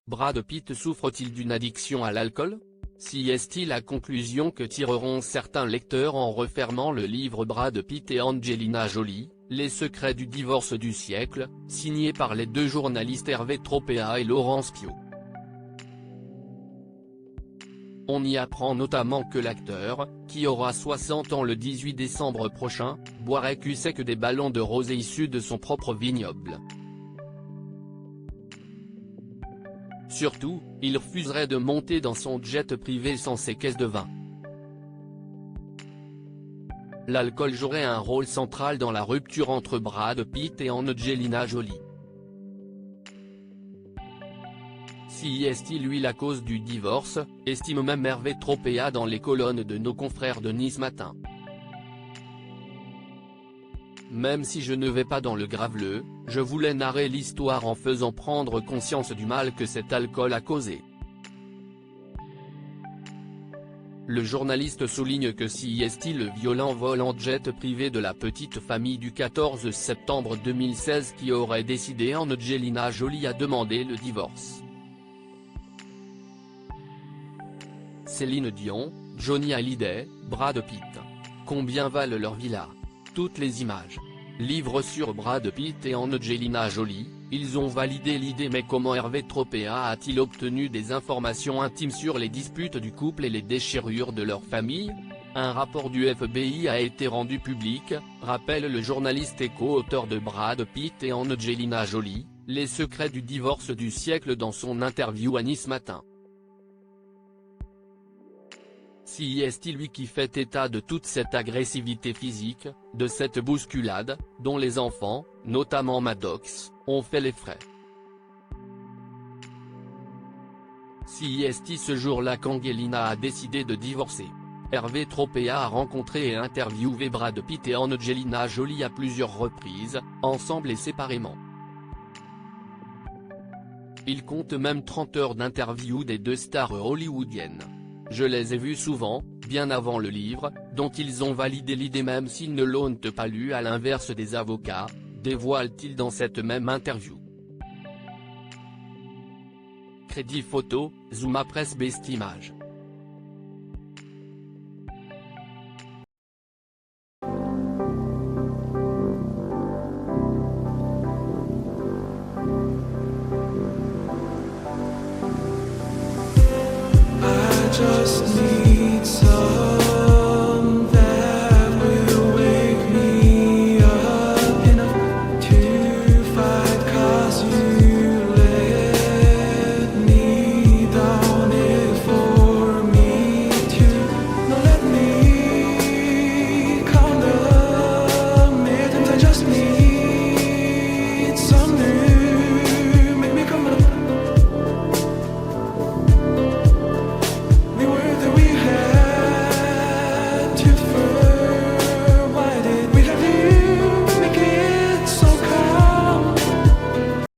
Brad Pitt souffre-t-il d'une addiction à l'alcool? Si est la conclusion que tireront certains lecteurs en refermant le livre Brad Pitt et Angelina Jolie, Les secrets du divorce du siècle, signé par les deux journalistes Hervé Tropea et Laurence Piot. On y apprend notamment que l'acteur, qui aura 60 ans le 18 décembre prochain, boirait cul sec des ballons de rosée issus de son propre vignoble. Surtout, il refuserait de monter dans son jet privé sans ses caisses de vin. L'alcool jouerait un rôle central dans la rupture entre Brad Pitt et Angelina Jolie. Si est lui la cause du divorce, estime même Hervé Tropea dans les colonnes de nos confrères de Nice Matin. Même si je ne vais pas dans le graveleux, je voulais narrer l'histoire en faisant prendre conscience du mal que cet alcool a causé. Le journaliste souligne que si est le violent vol en jet privé de la petite famille du 14 septembre 2016 qui aurait décidé Angelina Jolie à demander le divorce. Céline Dion, Johnny Hallyday, Brad Pitt. Combien valent leurs villas? Toutes les images. Livre sur Brad Pitt et Angelina Jolie, ils ont validé l'idée, mais comment Hervé Tropea a-t-il obtenu des informations intimes sur les disputes du couple et les déchirures de leur famille? Un rapport du FBI a été rendu public, rappelle le journaliste et co-auteur de Brad Pitt et Angelina Jolie, Les secrets du divorce du siècle dans son interview à Nice Matin. Si est lui qui fait état de toute cette agressivité physique, de cette bousculade, dont les enfants, notamment Maddox, ont fait les frais. Si est ce jour-là qu'Angelina a décidé de divorcer. Hervé Tropea a rencontré et interviewé Brad Pitt et Angelina Jolie à plusieurs reprises, ensemble et séparément. Il compte même 30 heures d'interview des deux stars hollywoodiennes. Je les ai vus souvent, bien avant le livre, dont ils ont validé l'idée même s'ils ne l'ont pas lu à l'inverse des avocats, dévoile-t-il dans cette même interview. Crédit photo, Zuma Presse Best Image.